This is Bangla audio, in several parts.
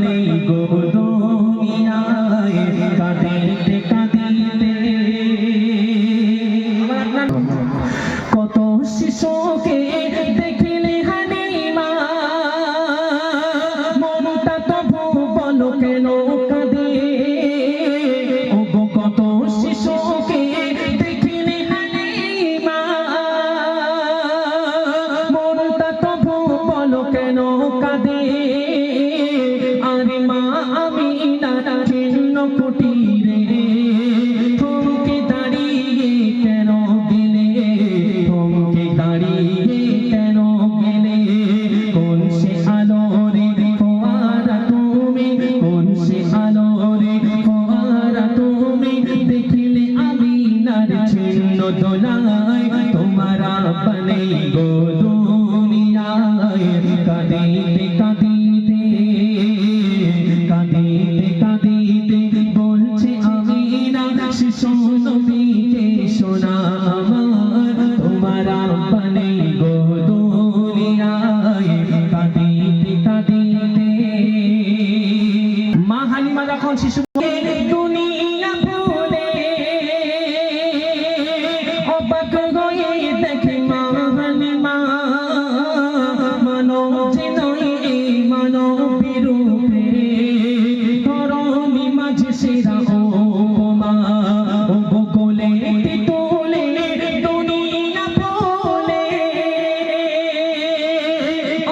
নেই গো দুনিয়ায় কাঁদিতে কাঁদিতে কত শিশুকে দেখিলে হানিমা মনটা তবু বলো কেন কাঁদে ও গো কত শিশুকে দেখিলে হানিমা মনটা তবু বলো কেন কাঁদে আরে মা আমি না চিহ্ন কুটিরে থমকে দাঁড়িয়ে কেন গেলে থমকে দাঁড়িয়ে কেন গেলে কোন সে আলোরে ফোয়ারা তুমি কোন সে আলোরে ফোয়ারা তুমি দেখিলে আমি নার চিহ্ন দোলায় তোমার আপনে গো দুনিয়ায় কাঁদিতে কাঁদিতে কাঁদিতে কাঁদিতে বলছে আমি না শিশু নবীকে শোনা আমার তোমার আপনে গো দুনিয়ায় কাঁদিতে কাঁদিতে মা হালিমা যখন শিশুকে দুনিয়া ভুলে অবাক হয়ে দেখে মা হালিমা মানব যে নয় এই মানবী রূপে ধরণী মাঝে সেরা উপমা ও গোলে তোলে দুনিয়া ভুলে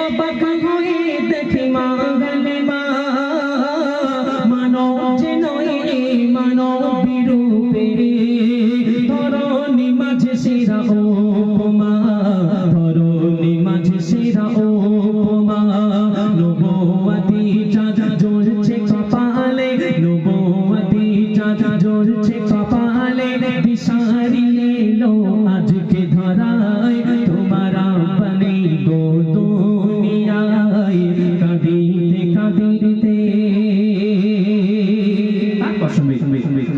অবাক হয়ে দেখে মা হালিমা মানব যে নয় এই মানবী রূপে ধরণী মাঝে সেরা উপমা ধরণী মাঝে সেরা উপমা নবুয়তি চাঁদ জ্বলছে কপালে নবুয়তি চাঁদ জ্বলছে কপালে দিশারি এলো আজকে ধরায় তোমার আপনে গো দুনিয়ায় কাঁদিতে কাঁদিতে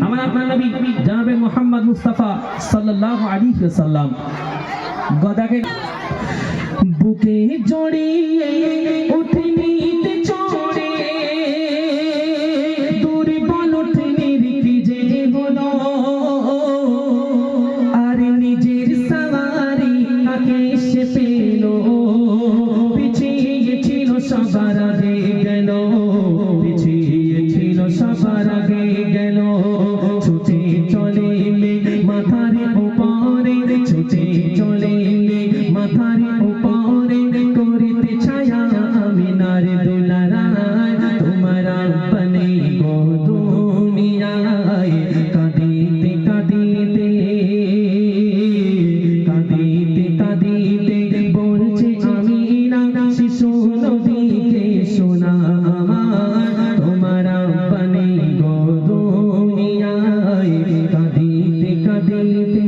আমার আপনার নবী জনাবে মুহাম্মদ মুস্তাফা সাল্লাল্লাহু আলাইহি ওয়াসাল্লাম গদাকে বুকে জড়িয়ে উঠে নিতে চড়ে দূর বলঠেনের কি যে হলো আর নিজের সওয়ারি কাকে সে পেল পিছিয়ে ছিল সবার আগে গেল পিছিয়ে ছিল সবার আগে গেল ছুটে চলে মাথার উপরে ছুটে চলে মাথার উপরে করিতে ছায়া আমিনার দুলারায় তোমার আপনে গো দুনিয়ায় কাঁদিতে কাঁদিতে কাঁদিতে কাঁদিতে বলছে আমি না শিশু নবীকে শোনা আমার তোমার আপনে গো দুনিয়ায় কাঁদিতে কাঁদিতে